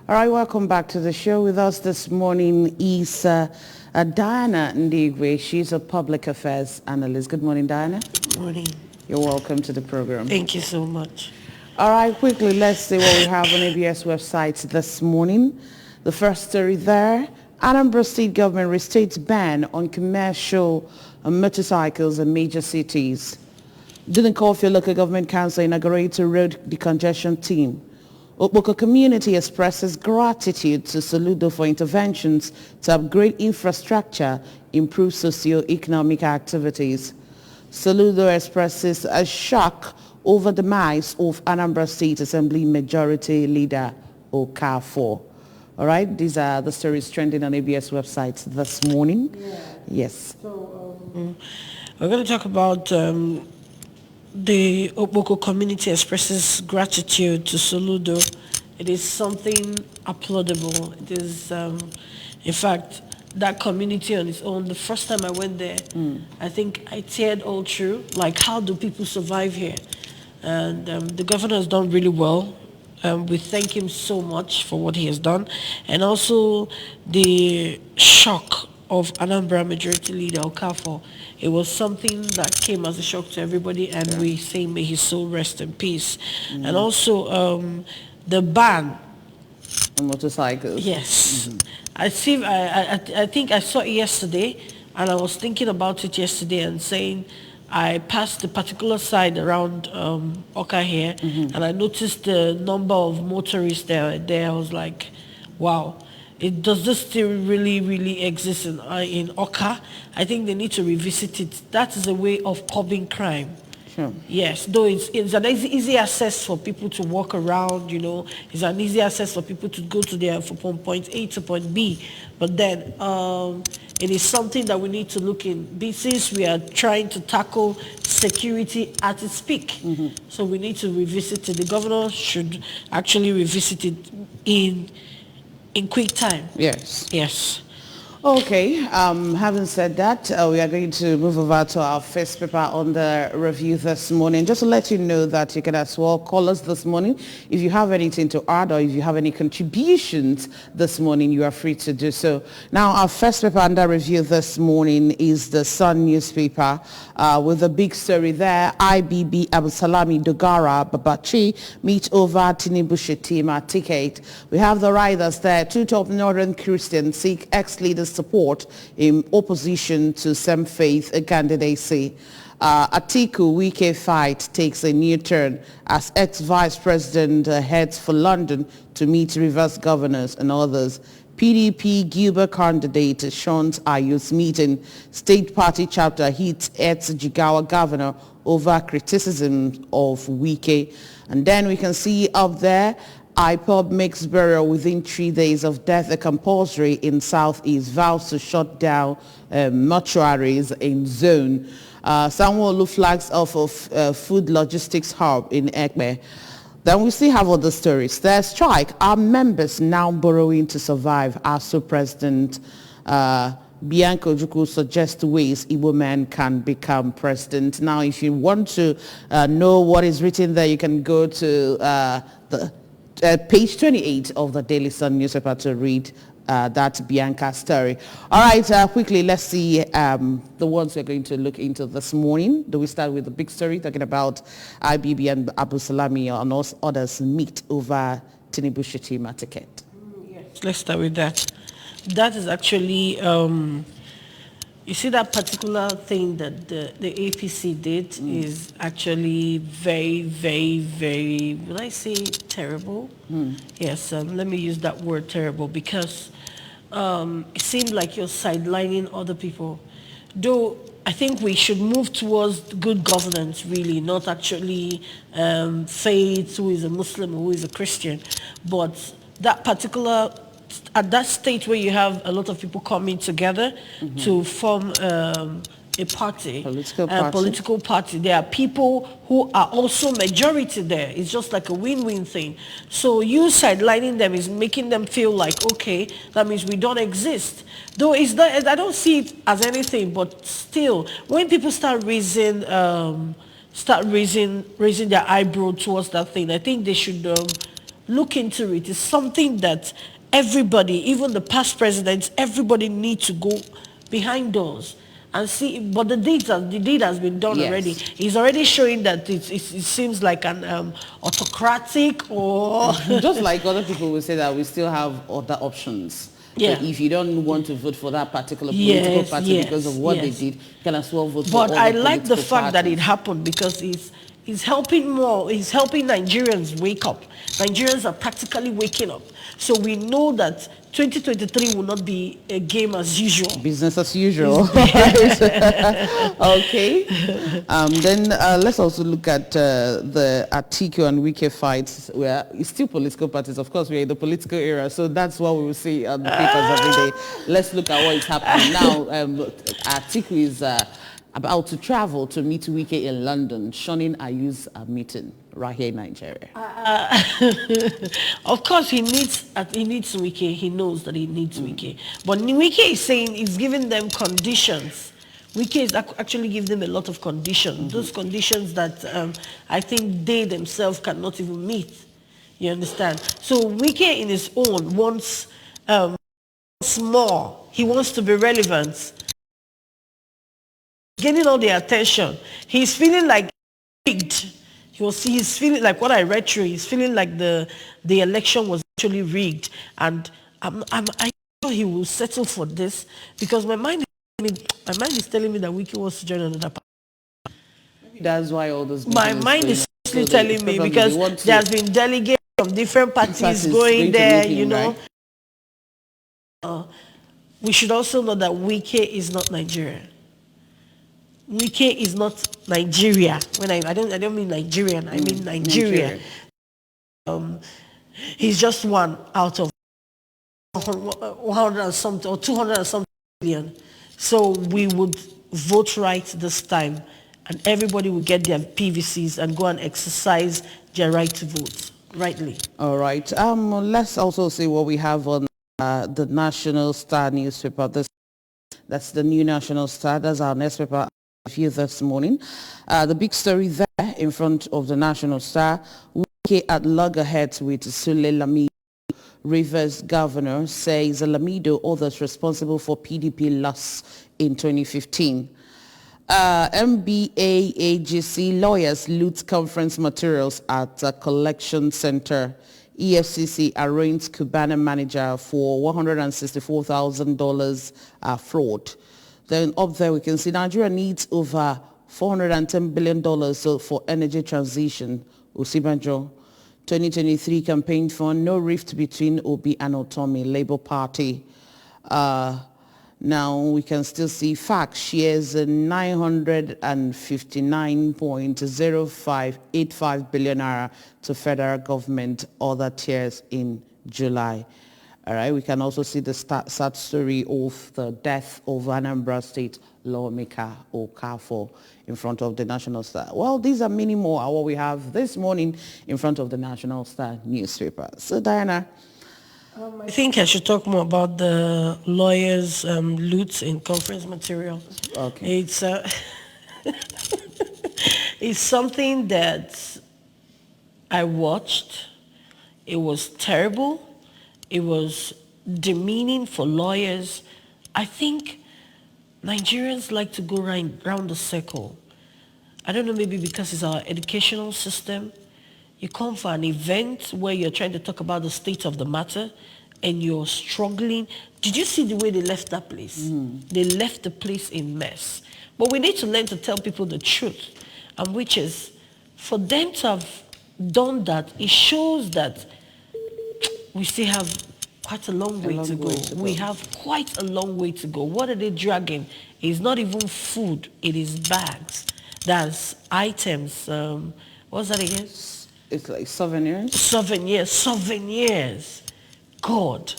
All right, welcome back to the show. With us this morning is Diana Ndigwe. She's a public affairs analyst. Good morning, Diana. Good morning. You're welcome to the program. Thank you so much. All right, quickly, let's see what we have on ABS website this morning. The first story there, Anambra State government restates ban on commercial motorcycles in major cities. Dunukofia Local Government Council inaugurates a road decongestion team. Okpoko community expresses gratitude to Soludo for interventions to upgrade infrastructure, improve socio-economic activities. Soludo expresses a shock over the demise of Anambra State Assembly Majority Leader Okafor. All right, these are the stories trending on ABS websites this morning. Yeah. Yes. So we're going to talk about the Okpoko community expresses gratitude to Soludo. It is something applaudable. It is, in fact, that community on its own. The first time I went there, I think I teared all through. Like, how do people survive here? And the governor has done really well. We thank him so much for what he has done. And also the shock of Anambra Majority Leader Okafor. It was something that came as a shock to everybody, and we say may his soul rest in peace. And also the ban on motorcycles. Yes. I think I saw it yesterday, and I was thinking about it yesterday and saying, I passed the particular side around Oka here, and I noticed the number of motorists there. I was like, wow. Does this still really exist in Oka? I think they need to revisit it. That is a way of curbing crime. Sure. Yes, though it's an easy access for people to walk around, it's an easy access for people to go to from point A to point B. But then it is something that we need to look in. Since we are trying to tackle security at its peak, so we need to revisit it. The governor should actually revisit it in quick time. Yes. Yes. Okay, having said that, we are going to move over to our first paper on the review this morning. Just to let you know that you can as well call us this morning. If you have anything to add or if you have any contributions this morning, you are free to do so. Now, our first paper under review this morning is the Sun newspaper with a big story there. IBB Abusalami Dogara Babachi meet over Tinubu Shetima ticket. We have the riders there. Two top northern Christians seek ex-leaders support in opposition to same faith candidacy. Atiku Wike fight takes a new turn as ex-vice president heads for London to meet Rivers governors and others. PDP Gilbert candidate Sean's Ayus meeting. State party chapter hits ex-Jigawa governor over criticism of Wike. And then we can see up there, IPOB makes burial within 3 days of death a compulsory in Southeast, vows to shut down mortuaries in zone. Sanwo-Olu flags off of food logistics hub in Ekpe. Then we still have other stories. There's strike. Our members now borrowing to survive. ASU President Bianca Ojukwu suggests ways Igbo men can become president. Now, if you want to know what is written there, you can go to the page 28 of the Daily Sun newspaper to read that Bianca story. All right, quickly, let's see the ones we're going to look into this morning. Do we start with the big story, talking about IBB and Abu Salami and others meet over Tinubu Shetima ticket? Yes, let's start with that. That is actually... you see, that particular thing that the APC did is actually very, will I say terrible? Yes, let me use that word terrible, because it seemed like you're sidelining other people. Though I think we should move towards good governance, really, not actually faith, who is a Muslim or who is a Christian. But that particular... at that state where you have a lot of people coming together to form a party, political party, there are people who are also majority there. It's just like a win-win thing. So you sidelining them is making them feel like, okay, that means we don't exist. Though it's not, I don't see it as anything, but still, when people start raising their eyebrow towards that thing, I think they should look into it. It's something that everybody, even the past presidents, everybody needs to go behind doors and see. But the deed has been done already. Yes. He's already showing that it seems like an autocratic or Just like other people will say that we still have other options. Yeah. So if you don't want to vote for that particular political party because of what they did, you can as well vote for But all I the like the political fact that it parties. happened because it's helping more. It's helping Nigerians wake up. Nigerians are practically waking up. So we know that 2023 will not be a game as usual. Business as usual. Okay. Then let's also look at the Atiku and Wike fights. Where it's still political parties. Of course, we're in the political era, so that's what we will see on the papers every day. Let's look at what is happening now. Atiku is about to travel to meet Wike in London, shunning Ayu's meeting right here in Nigeria. Of course, he needs Wike. He knows that he needs Wike. But Wike is saying he's giving them conditions. Wike is actually giving them a lot of conditions. Those conditions that I think they themselves cannot even meet. You understand? So Wike in his own wants more. He wants to be relevant. Getting all the attention. He's feeling like rigged. He's feeling like what I read through. He's feeling like the election was actually rigged, and I know he will settle for this because my mind is telling me that Wike wants to join another party. That's why all those. My mind is seriously telling me because there's been delegates from different parties going there. You know, right? We should also know that Wike is not Nigeria. Wike is not Nigeria. When I don't mean Nigerian, I mean Nigeria. He's just one out of 100 and something or 200 and something million. So we would vote right this time, and everybody will get their PVCs and go and exercise their right to vote rightly. All right. Let's also see what we have on the National Star newspaper. That's the new National Star. That's our newspaper review this morning. The big story there in front of the National Star, Wike at loggerheads with Sule Lamido. Rivers governor says Lamido others responsible for PDP loss in 2015. MBA AGC lawyers loot conference materials at a collection center. EFCC arraigns Cubana manager for $164,000 fraud. Then up there we can see Nigeria needs over $410 billion for energy transition. Osibanjo, 2023 campaign fund, no rift between Obi and Otomi, Labour Party. Now we can still see FAC shares 959.0585 billion naira to federal government, other tiers in July. All right, we can also see the sad story of the death of Anambra State lawmaker Okafor in front of the National Star. Well, these are many more what we have this morning in front of the National Star newspaper. So, Diana. I think I should talk more about the lawyers' loot in conference material. Okay. It's it's something that I watched. It was terrible. It was demeaning for lawyers. I think Nigerians like to go round the circle. I don't know, maybe because it's our educational system. You come for an event where you're trying to talk about the state of the matter and you're struggling. Did you see the way they left that place? They left the place in mess. But we need to learn to tell people the truth, and which is, for them to have done that, it shows that we still have quite a long way to go. We have quite a long way to go. What are they dragging? It's not even food. It is bags. That's items. What's that again? It's like souvenirs. Souvenirs. God.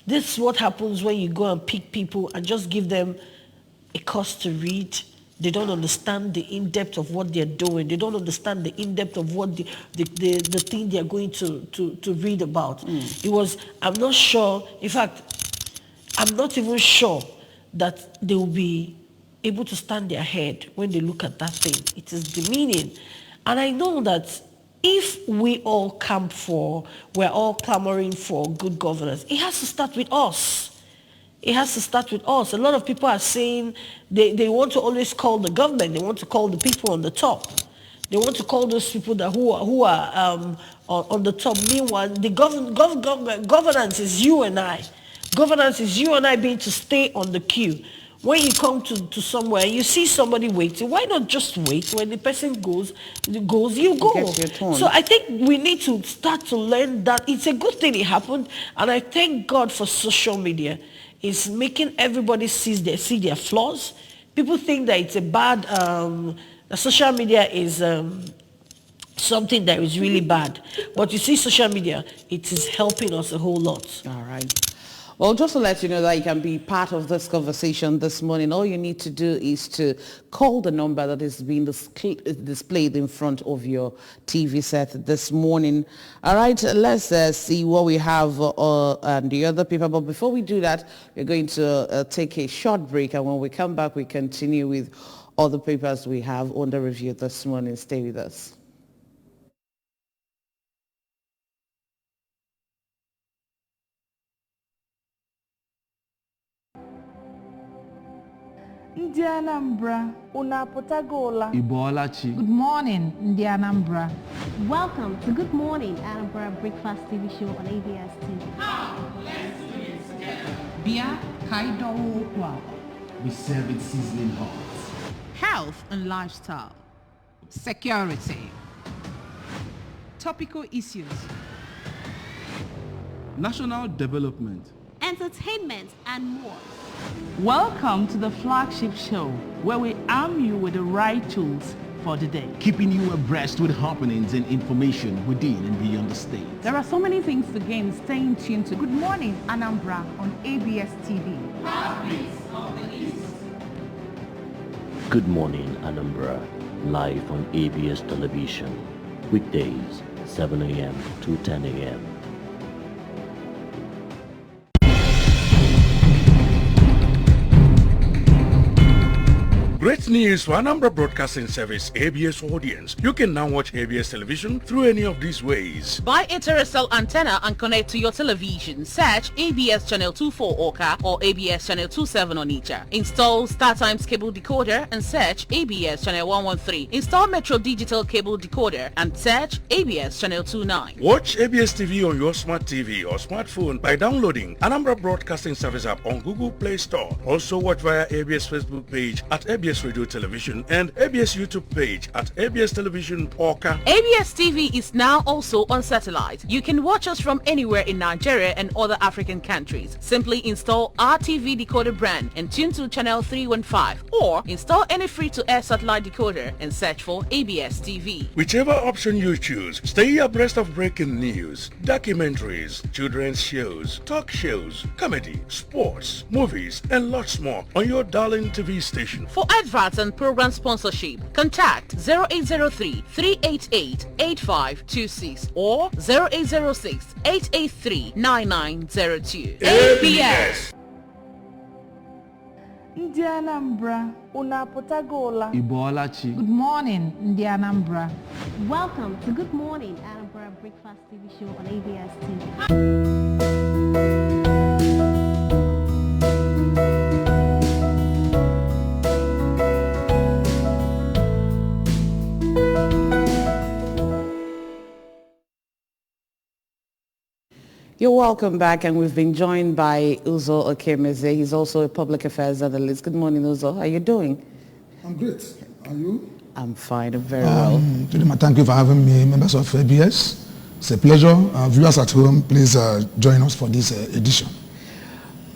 This is what happens when you go and pick people and just give them a course to read. They don't understand the in-depth of what they're doing. They don't understand the in-depth of what the thing they're going to read about. I'm not sure, in fact, I'm not even sure that they will be able to stand their head when they look at that thing. It is demeaning. And I know that if we're all clamoring for good governance, it has to start with us. It has to start with us. A lot of people are saying they want to always call the government. They want to call the people on the top. They want to call those people who are on the top. Meanwhile, the governance is you and I. Governance is you and I being to stay on the queue. When you come to somewhere, you see somebody waiting, why not just wait? When the person goes, you go. So I think we need to start to learn that it's a good thing it happened. And I thank God for social media. It's making everybody see their flaws. People think that it's a bad, social media is something that is really bad. But you see social media, it is helping us a whole lot. All right. Well, just to let you know that you can be part of this conversation this morning, all you need to do is to call the number that is being displayed in front of your TV set this morning. All right, let's see what we have on the other paper. But before we do that, we're going to take a short break. And when we come back, we continue with all the papers we have under review this morning. Stay with us. Ndị Anambra, unu apụtagola? Ibolachi. Good morning, Ndị Anambra. Welcome to Good Morning Anambra Breakfast TV show on ABS TV. Let's do it together. Bia Kaidowo Okwa. We serve it sizzling hot. Health and lifestyle. Security. Topical issues. National development. Entertainment and more. Welcome to the flagship show where we arm you with the right tools for the day. Keeping you abreast with happenings and information within and beyond the state. There are so many things to gain staying tuned to Good Morning Anambra on ABS TV. Good Morning Anambra, live on ABS Television, weekdays 7 a.m. to 10 a.m. Great news for Anambra Broadcasting Service ABS audience. You can now watch ABS television through any of these ways. Buy a terrestrial antenna and connect to your television. Search ABS Channel 24 Oka or ABS Channel 27 Onitsha. Install StarTimes cable decoder and search ABS Channel 113. Install Metro Digital cable decoder and search ABS Channel 29. Watch ABS TV on your smart TV or smartphone by downloading Anambra Broadcasting Service app on Google Play Store. Also watch via ABS Facebook page at ABS Radio Television and ABS YouTube page at ABS Television Oka. ABS TV is now also on satellite. You can watch us from anywhere in Nigeria and other African countries. Simply install our TV decoder brand and tune to channel 315 or install any free-to-air satellite decoder and search for ABS TV. Whichever option you choose, stay abreast of breaking news, documentaries, children's shows, talk shows, comedy, sports, movies, and lots more on your darling TV station. For adverts and program sponsorship, contact 0803-388-8526 or 0806-883-9902. ABS. Ndị Anambra, unu apụtagola? Ibolachi. Good morning, Ndị Anambra. Welcome to Good Morning Anambra Breakfast TV show on ABS TV. You're welcome back, and we've been joined by Uzo Okemeze. He's also a public affairs analyst. Good morning, Uzo. How are you doing? I'm great. Are you? I'm fine. I'm very well. Thank you for having me, members of ABS. It's a pleasure. Viewers at home, please join us for this edition.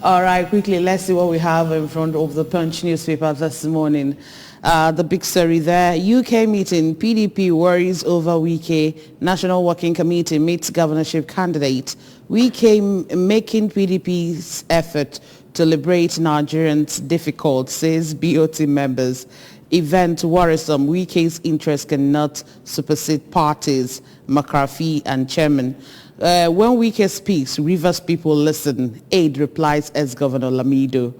All right, quickly, let's see what we have in front of the Punch newspaper this morning. The big story there, UK meeting, PDP worries over Wike, National Working Committee meets governorship candidate. Wike making PDP's effort to liberate Nigerians difficult, says BOT members. Event worrisome, Wike's interest cannot supersede parties, McCarthy and chairman. When Wike speaks, Rivers people listen. Aid replies ex-Governor Lamido.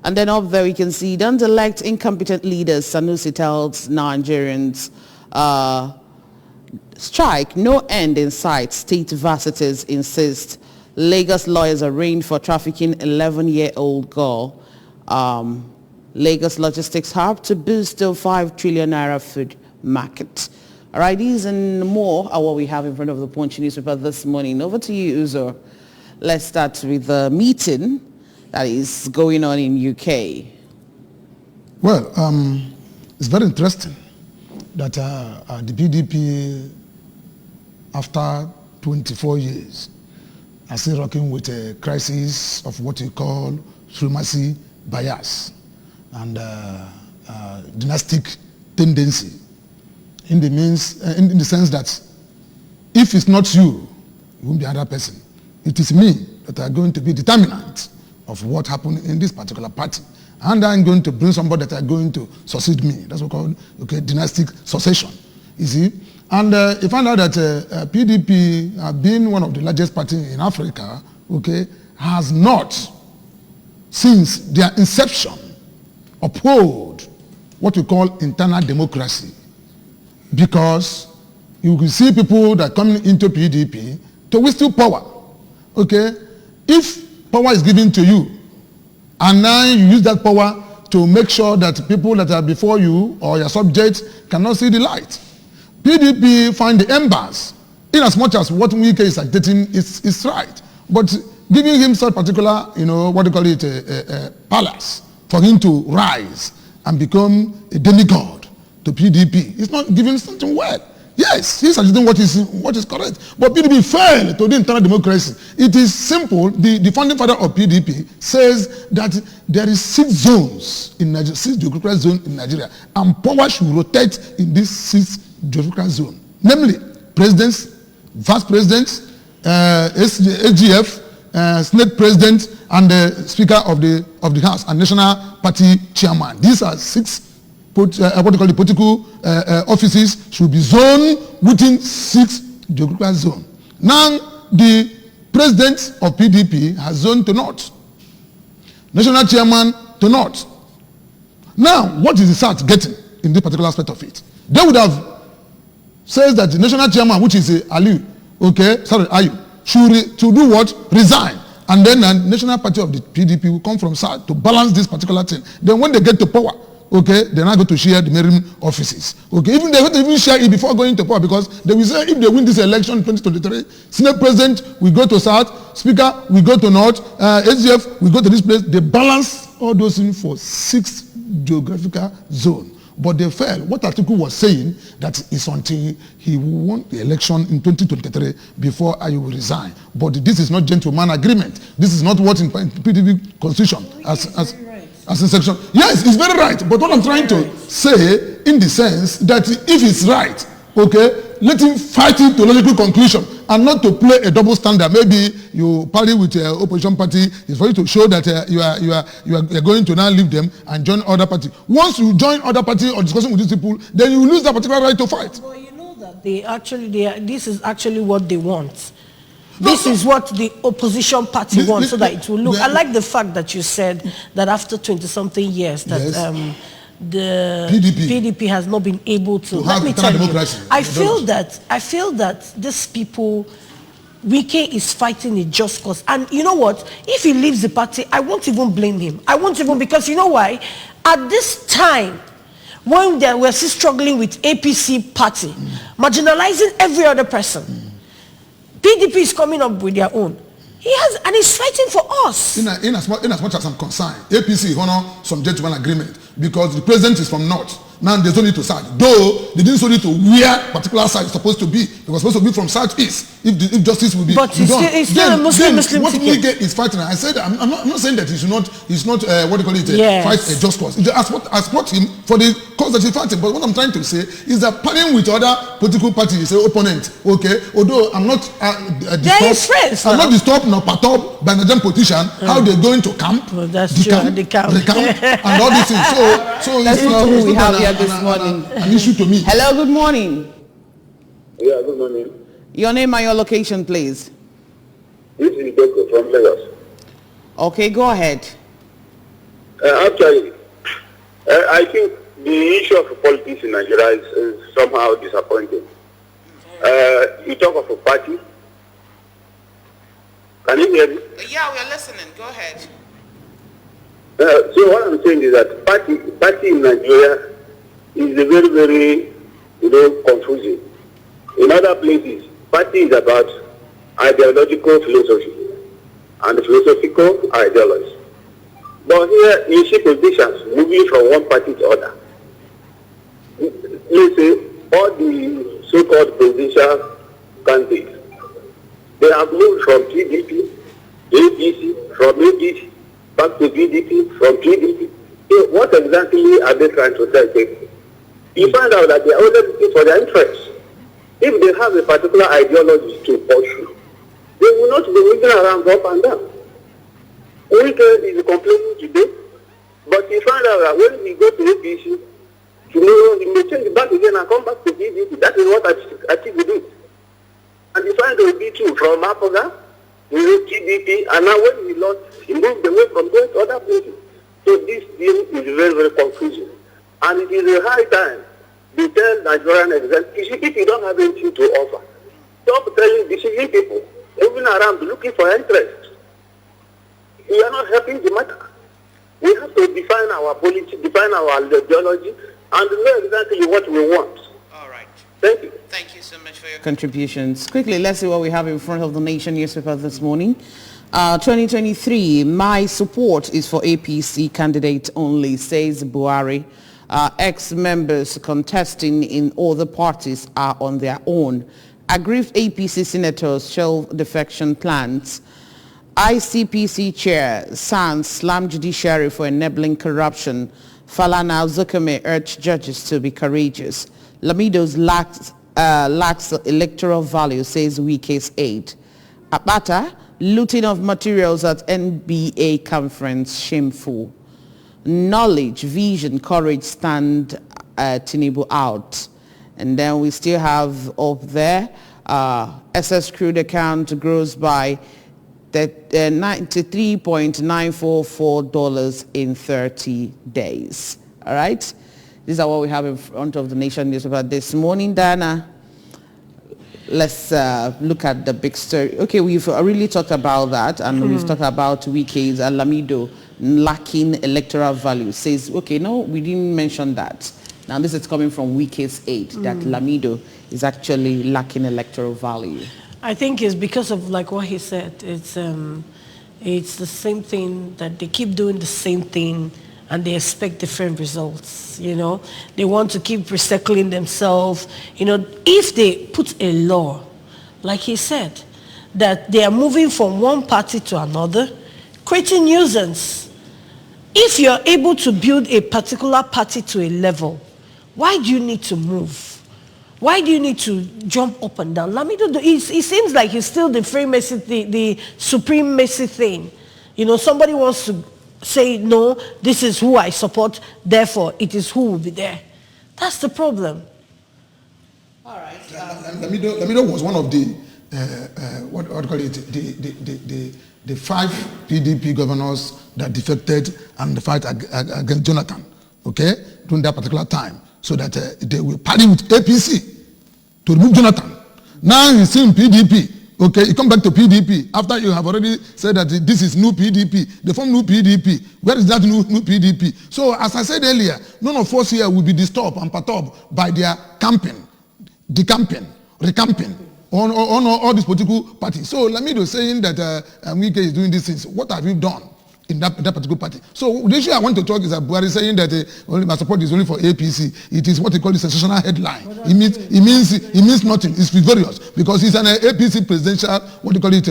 And then up there we can see, don't elect incompetent leaders, Sanusi tells Nigerians. Strike, no end in sight, state varsities insist. Lagos lawyers arraigned for trafficking 11-year-old girl. Lagos logistics hub to boost to 5 trillion naira food market. All right, these and more are what we have in front of the Punch newspaper this morning. Over to you, Uzo. Let's start with the meeting that is going on in UK. Well, it's very interesting that the PDP, after 24 years, are still rocking with a crisis of what you call supremacy bias and dynastic tendency, in the sense that if it's not you, it won't be another person. It is me that are going to be determinant of what happened in this particular party. And I'm going to bring somebody that are going to succeed me. That's what we call dynastic succession. You see? And you find out that PDP, being one of the largest parties in Africa, has not, since their inception, uphold what we call internal democracy. Because you will see people that come into PDP to withstand power. If power is given to you, and now you use that power to make sure that people that are before you or your subjects cannot see the light. PDP find the embers, in as much as what Wike is agitating is right. But giving him such particular, what do you call it, a palace for him to rise and become a demigod to PDP, it's not giving something well. Yes, he's agitating what is correct. But PDP failed to the internal democracy. It is simple. The founding father of PDP says that there is 6 zones in Nigeria, 6 geographical zones in Nigeria, and power should rotate in these 6 geographical zones. Namely, presidents, vice presidents, SGF, Senate president, and the Speaker of the House and National Party chairman. These are 6 the political offices should be zoned within 6 geographical zones. Now, the president of PDP has zoned to North, national chairman to North. Now, what is the SAT getting in this particular aspect of it? They would have said that the national chairman, which is Ayu, should do what? Resign. And then the national party of the PDP will come from SAT to balance this particular thing. Then when they get to power, they're not going to share the merit offices. Even they won't even share it before going to power, because they will say if they win this election in 2023, Senate President will go to South, Speaker will go to North, SGF will go to this place. They balance all those things for 6 geographical zones. But they failed. What Atiku was saying, that is until he won the election in 2023 before I will resign. But this is not gentleman agreement. This is not what in PDP constitution as in section. Yes, it's very right. But what I'm trying to say, in the sense that if it's right, let him fight it to logical conclusion and not to play a double standard. Maybe you party with your opposition party. It's for you to show that you are going to now leave them and join other party. Once you join other party or discussing with these people, then you lose that particular right to fight. Well, you know that this is actually what they want. This is what the opposition party wants, so that it will look. I like the fact that you said that after 20-something years that the PDP has not been able to. Let me tell you, I feel that these people, Wike is fighting a just cause. And you know what? If he leaves the party, I won't even blame him. I won't even, because you know why? At this time, when we're still struggling with APC party, marginalizing every other person, PDP is coming up with their own. He has, and he's fighting for us. In as much as I'm concerned, APC honor some gentleman agreement because the president is from North. Now there's no need to side. Though they didn't so need to where particular side is supposed to be. It was supposed to be from Southeast. If justice will be done. But it's still a Muslim what ticket. Wike is fighting, I said I'm not saying that he's not what do you call it? Fight a just cause. I support him for the cause that he's fighting. But what I'm trying to say is that partying with other political parties, say opponent, although I'm not disturbed, I'm not disturbed nor perturbed by Nigerian politician how they're going to camp, that's true, the camp and all these things. So that's not who we have here this morning. An issue to me. Hello, good morning. Yeah, good morning. Your name and your location, please. This is Doko from Lagos. Okay, go ahead. Actually, I think the issue of politics in Nigeria is somehow disappointing. You talk of a party. Can you hear me? Yeah, we are listening. Go ahead. So what I'm saying is that party in Nigeria is a very, very, confusing. In other places, party is about ideological philosophy and philosophical ideology. But here you see politicians moving from one party to other. Let's say all the so-called presidential candidates, they have moved from PDP, APC, from APC, back to PDP, from PDP. So what exactly are they trying to tell people? You find out that they are only looking for their interests. If they have a particular ideology to pursue, they will not be moving around up and down. Weekend is complaining today, but you find out that when we go to APC, tomorrow he may change back again and come back to PDP. That is what I think we do. And you find the B2 from Apoga, we went PDP, and now when we lost, he moved away from going to other places. So this deal is very, very confusing. And it is a high time to tell Nigerian executives, if you don't have anything to offer, stop telling decision people, moving around looking for interest. We are not helping the matter. We have to define our policy, define our ideology, and know exactly what we want. All right. Thank you. Thank you so much for your contributions. Quickly, let's see what we have in front of the Nation newspaper this morning. 2023, my support is for APC candidate only, says Buhari. Ex-members contesting in other parties are on their own. Aggrieved APC senators shelve defection plans. ICPC chair Sands slammed judiciary for enabling corruption. Falana Zukame urged judges to be courageous. Lamido's lacks electoral value, says Wike's aide. Abata, looting of materials at NBA conference, shameful. Knowledge, vision, courage stand Tinubu out. And then we still have up there, SS crude account grows by $93.944 in 30 days. All right? These are what we have in front of the Nation newspaper this morning. Diana, let's look at the big story. Okay, we've really talked about that, and we've talked about Wike's and Lamido lacking electoral value. Says, okay, no, we didn't mention that. Now this is coming from Wike's aide, that Lamido is actually lacking electoral value. I think it's because of like what he said. It's the same thing, that they keep doing the same thing and they expect different results. They want to keep recycling themselves. If they put a law, like he said, that they are moving from one party to another, creating nuisance. If you're able to build a particular party to a level, why do you need to move? Why do you need to jump up and down? Lamido, it seems like he's still the the supreme Messi thing. Somebody wants to say, no, this is who I support, therefore it is who will be there. That's the problem. All right. Lamido was one of the, what do you call it, the 5 PDP governors that defected and the fight against Jonathan, okay, during that particular time. So that they will party with APC to remove Jonathan. Now he's in PDP. Okay, you come back to PDP after you have already said that this is new PDP. They form new PDP. Where is that new PDP? So as I said earlier, none of us here will be disturbed and perturbed by their camping, decamping, recamping on all these political parties. So Lamido saying that Wike is doing these things. What have you done in that particular party? So the issue I want to talk is that Buhari saying that only my support is only for APC. It is what he calls a sensational headline. It means nothing. It's frivolous because he's an APC presidential, what do you call it,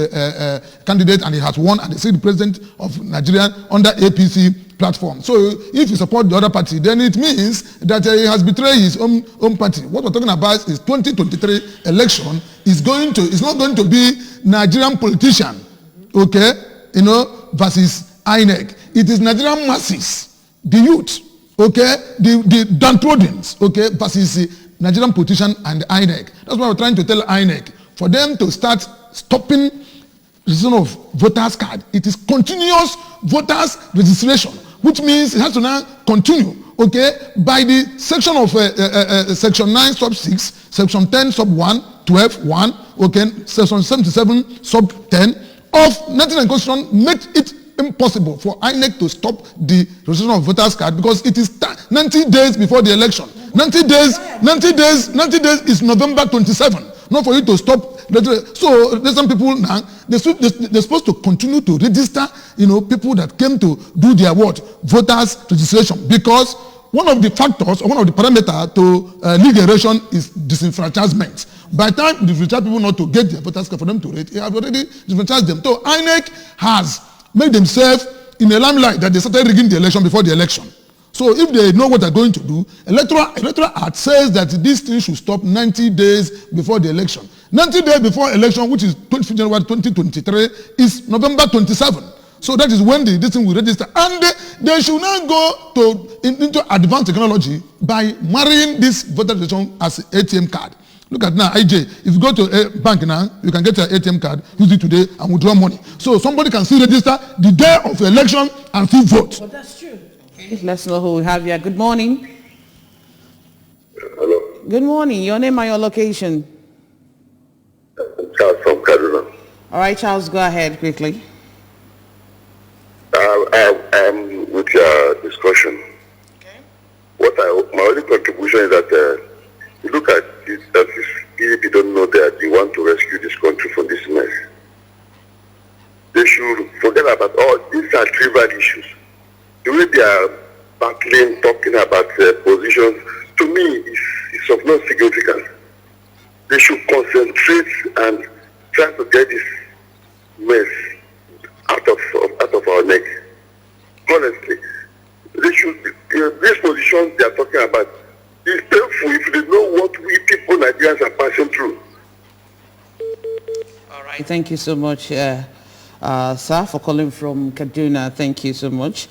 candidate, and he has won, and he's the president of Nigeria under APC platform. So if you support the other party, then it means that he has betrayed his own party. What we're talking about is 2023 election is not going to be Nigerian politician, okay, versus INEC. It is Nigerian masses, the youth, okay, the downtrodden, okay, versus Nigerian politician and INEC. That's why we're trying to tell INEC, for them to start stopping registration of voters card. It is continuous voters registration, which means it has to now continue, okay, by the section of section 9 sub 6, section 10 sub 1, 12, 1, okay, section 77 sub 10 of 1999 Constitution made it impossible for INEC to stop the registration of voters card because it is 90 days before the election. 90 days is November 27. Not for you to stop. So there's some people now, they're supposed to continue to register, people that came to do their voters registration, because one of the factors or one of the parameters to legal erection is disenfranchisement. By the time you disenfranchise people not to get their voters card for them to rate, you have already disenfranchised them. So INEC has made themselves in a limelight that they started rigging the election before the election. So if they know what they're going to do, Electoral Act says that this thing should stop 90 days before the election. 90 days before election, which is 25 January 2023, is November 27. So that is when this thing will register. And they should not go into advanced technology by marrying this voter registration as ATM card. Look at now, IJ, if you go to a bank now, you can get your ATM card, use it today, and withdraw money. So somebody can still register the day of the election and still vote. But that's true. Okay. Let's know who we have here. Good morning. Hello. Good morning. Your name and your location. Charles from Kaduna. All right, Charles, go ahead quickly. I'm with your discussion. Okay. My only contribution is that you look at this, that this PDP don't know that they want to rescue this country from this mess. They should forget about all these are trivial issues. The way they are battling, talking about positions, to me, is of no significance. They should concentrate and try to get this mess out of our neck. Honestly, they should. These positions they are talking about is painful if they know what we people Nigerians are passing through. All right. Thank you so much, sir, for calling from Kaduna. Thank you so much.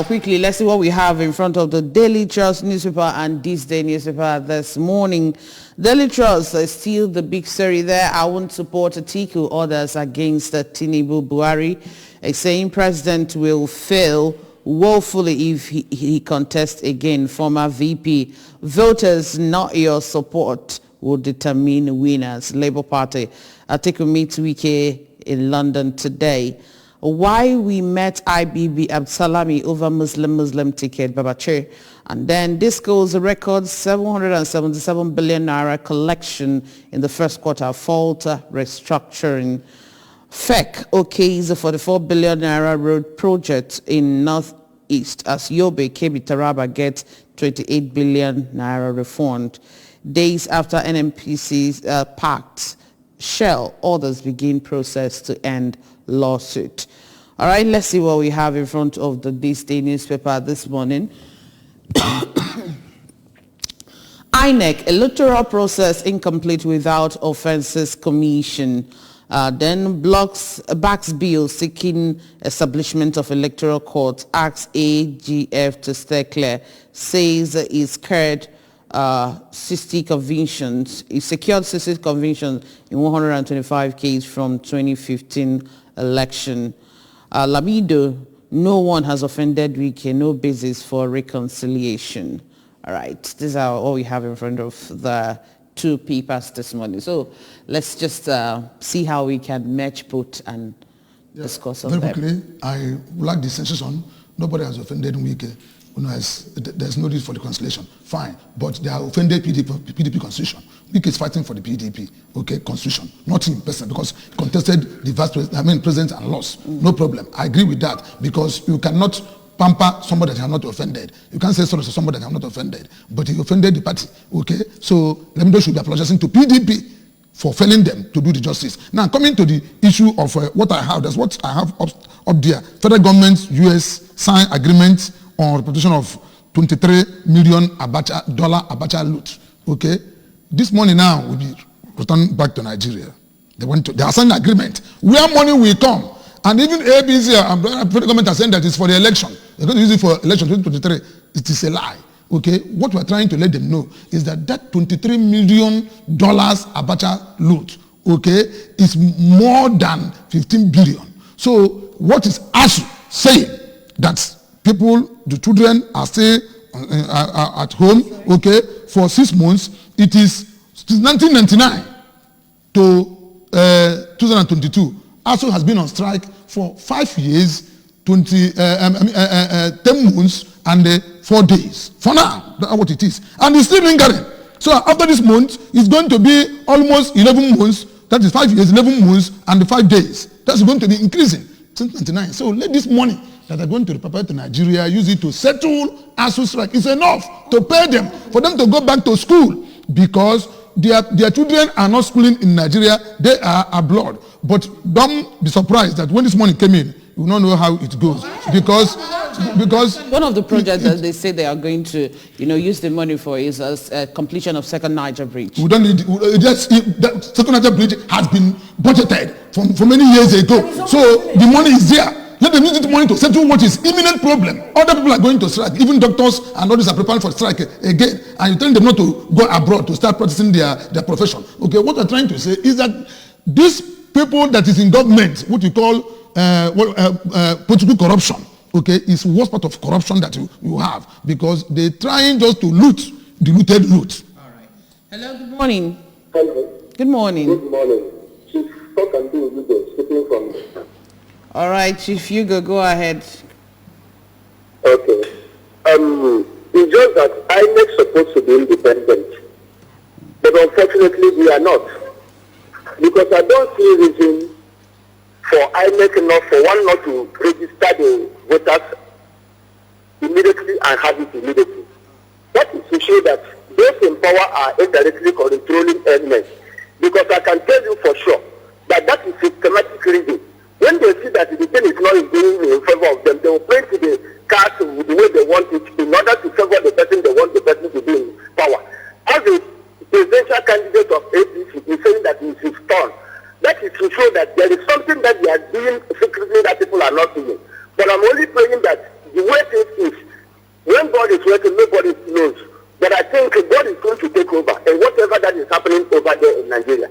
Quickly, let's see what we have in front of the Daily Trust newspaper and This Day newspaper this morning. Daily Trust is still the big story there. I won't support Atiku. Orders against Tinubu. Buhari is saying president will fail woefully if he contests again. Former VP. Voters, not your support, will determine winners. Labour Party. Atiku meets Wike in London today. Why we met IBB Absalami over Muslim ticket, Babache. And then this goes a record 777 billion naira collection in the first quarter, fault restructuring. FEC okays a 44 billion naira road project in Northeast as Yobe, Kebbi, Taraba gets 28 billion naira refund. Days after NNPC's pact, Shell orders begin process to end lawsuit. All right, let's see what we have in front of the This Day newspaper this morning. INEC, electoral process incomplete without offences commission. Then backs bill seeking establishment of electoral court, asks AGF to stay clear, says it's scared 60 convictions. He secured 60 convictions in 125 cases from 2015 election. Lamido, no one has offended Wike, no basis for reconciliation. All right, these are all we have in front of the two papers this morning. So let's just see how we can match both and discuss on them. Very quickly, I like the sensation. Nobody has offended Wike. There's no need for reconciliation. Fine, but they are offended PDP constitution. Wike is fighting for the PDP, constitution, not in person, because he contested the president and lost. No problem. I agree with that, because you cannot pamper somebody that you have not offended. You can't say sorry to somebody that you have not offended, but he offended the party. So Lamido should be apologizing to PDP for failing them to do the justice. Now, coming to the issue of what I have, that's what I have up there. Federal government, US, sign agreement on reputation of $23 million Abacha loot. This money now will be returned back to Nigeria. They are signing an agreement where money will come. And even ABC and federal government are saying that it's for the election. They're going to use it for election 2023. It is a lie. What we're trying to let them know is that $23 million Abacha loot, is more than 15 billion. So what is ASU saying? That people, the children are still at home, okay, for 6 months. It is 1999 to 2022. ASU has been on strike for 5 years, 10 months and 4 days. For now, that's what it is. And it's still lingering. So after this month, it's going to be almost 11 months. That is 5 years, 11 months and 5 days. That's going to be increasing since 1999. So let this money that are going to repatriate to Nigeria, use it to settle ASU strike. It's enough to pay them, for them to go back to school, because their children are not schooling in Nigeria, they are abroad. But don't be surprised that when this money came in, you will not know how it goes, because one of the projects that they say they are going to use the money for is a completion of Second Niger Bridge. We don't need that Second Niger Bridge has been budgeted from many years ago, so the money is there. Let them use this money to settle what is imminent problem. Other people are going to strike. Even doctors and others are preparing for strike again. And you tell them not to go abroad to start practicing their profession. Okay, what I'm trying to say is that these people that is in government, what you call political corruption, okay, is worst part of corruption that you have, because they're trying just to loot the looted loot. All right. Hello, good morning. Hello. Good morning. Good morning. Chief, talk and do Hugo, speaking from... All right, Chief Hugo, go ahead. Okay. It's just that INEC is supposed to be independent, but unfortunately we are not, because I don't see reason for INEC not to register the voters immediately and have it immediately. That is to show that those in power are indirectly controlling elements, because I can tell you for sure that is systematic reason. When they see that the thing is not going in favor of them, they will play to the cards the way they want it in order to favor the person they want the person to be in power. As a presidential candidate of APC is saying that it's his turn, that is to show that there is something that they are doing secretly that people are not doing. But I'm only praying that the way things is, when God is working, nobody knows. But I think God is going to take over, and whatever that is happening over there in Nigeria.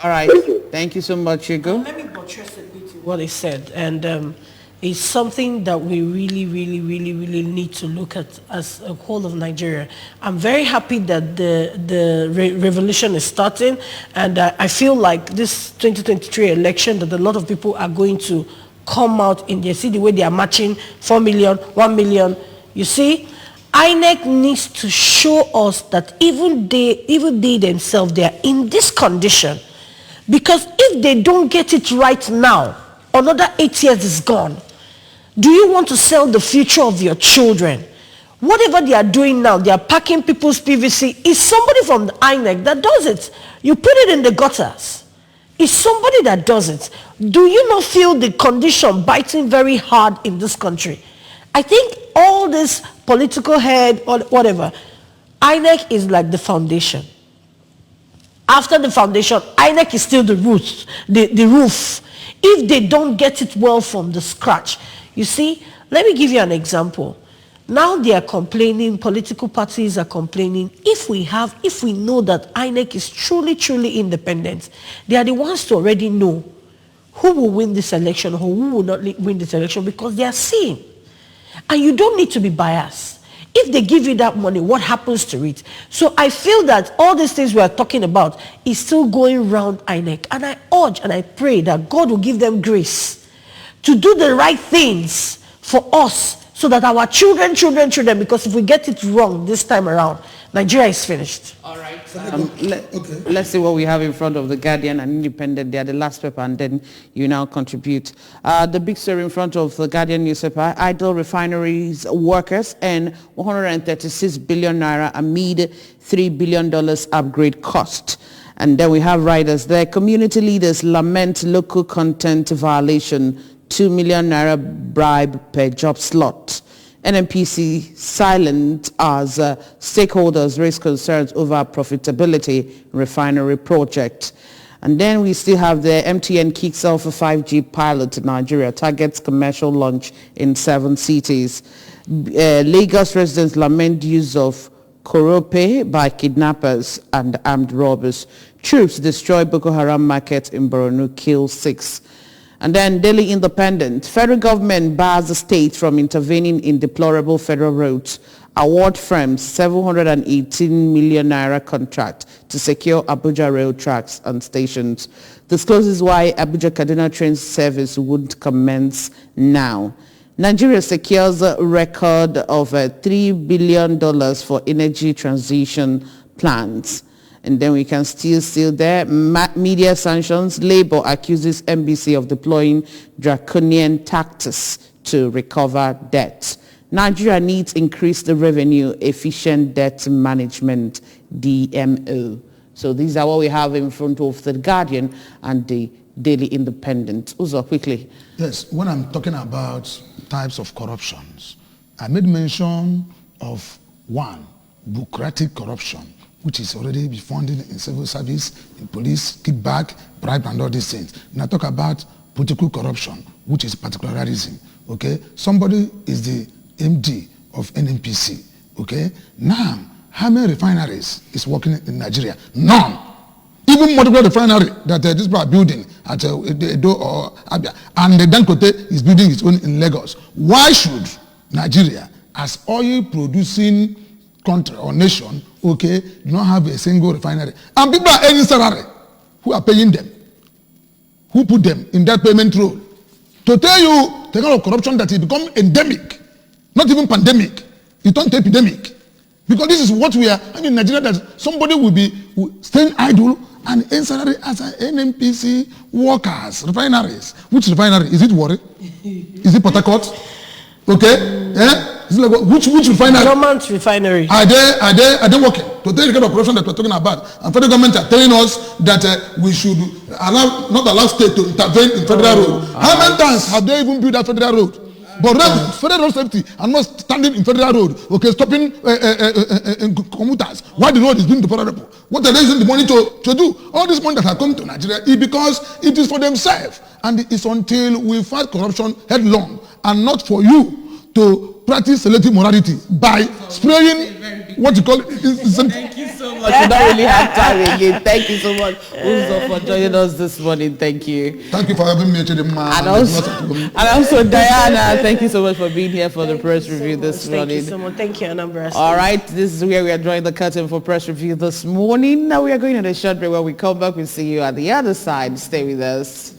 All right. Thank you so much, Hugo. Let me buttress a bit what he said, and it's something that we really need to look at as a whole of Nigeria. I'm very happy that the revolution is starting, and I feel like this 2023 election that a lot of people are going to come out in there. See the way they are matching 4 million, 1 million. You see, INEC needs to show us that even they themselves, they are in this condition. Because if they don't get it right now, another 8 years is gone. Do you want to sell the future of your children? Whatever they are doing now, they are packing people's PVC. It's somebody from the INEC that does it. You put it in the gutters. It's somebody that does it. Do you not feel the condition biting very hard in this country? I think all this political head or whatever, INEC is like the foundation. After the foundation, INEC is still the roof. If they don't get it well from the scratch. You see, let me give you an example. Now they are complaining, political parties are complaining. If we know that INEC is truly independent, they are the ones to already know who will win this election or who will not win this election, because they are seeing. And you don't need to be biased. If they give you that money, what happens to it? So I feel that all these things we are talking about is still going around INEC. And I urge and I pray that God will give them grace to do the right things for us, so that our children, because if we get it wrong this time around, Nigeria is finished. All right. Let's see what we have in front of The Guardian and Independent. They are the last paper, and then you now contribute. The big story in front of The Guardian newspaper: idle refineries workers earn 136 billion naira amid $3 billion upgrade cost. And then we have riders there. Community leaders lament local content violation, 2 million naira bribe per job slot. NNPC silent as stakeholders raise concerns over profitability refinery project. And then we still have the MTN kicks off a 5G pilot in Nigeria, targets commercial launch in 7 cities. Lagos residents lament use of Korope by kidnappers and armed robbers. Troops destroy Boko Haram market in Borno, kill 6. And then Daily Independent. Federal government bars the state from intervening in deplorable federal roads. Award firms 718 million naira contract to secure Abuja rail tracks and stations. Discloses why Abuja Kaduna train service would commence now. Nigeria secures a record of $3 billion for energy transition plans. And then we can still there. Media sanctions. Labour accuses MBC of deploying draconian tactics to recover debt. Nigeria needs increased revenue, efficient debt management, DMO. So these are what we have in front of the Guardian and the Daily Independent. Uzo, quickly. Yes, when I'm talking about types of corruptions, I made mention of one, bureaucratic corruption, which is already be funded in civil service, in police, kickback, bribe, and all these things. And I talk about political corruption, which is particularism. Okay, somebody is the MD of NNPC. Okay, now how many refineries is working in Nigeria? None. Even multiple refinery that these people are building at Edo or Abia, and the Dangote is building its own in Lagos. Why should Nigeria, as oil producing country or nation, okay, do not have a single refinery? And people are earning salary. Who are paying them? Who put them in that payment role? To tell you the kind of corruption that has become endemic, not even pandemic, it turned to epidemic. Because this is what we are, in Nigeria, that somebody will be staying idle and earn salary as an NNPC workers, refineries. Which refinery? Is it Warri? Is it Port Harcourt? Okay? Yeah? Is it like, which refinery? Government refinery. Are they working? To tell you the kind of corruption that we're talking about. And federal government are telling us that we should not allow state to intervene in federal road. How many times have they even built that federal road? But federal road safety are not standing in federal road, okay, stopping commuters while the road is being deplorable. What are they using the money to do? All this money that has come to Nigeria is because it is for themselves. And it's until we fight corruption headlong and not for you to practice selective morality by spraying what you call it. Thank you so much. We don't really have time again. Thank you so much, Uzo, for joining us this morning. Thank you. Thank you for having me, and also Diana, thank you so much for being here for the press review this morning. Thank you so much. Thank you, Anambra. All right, this is where we are drawing the curtain for press review this morning. Now we are going on a short break. When we come back, we'll see you at the other side. Stay with us.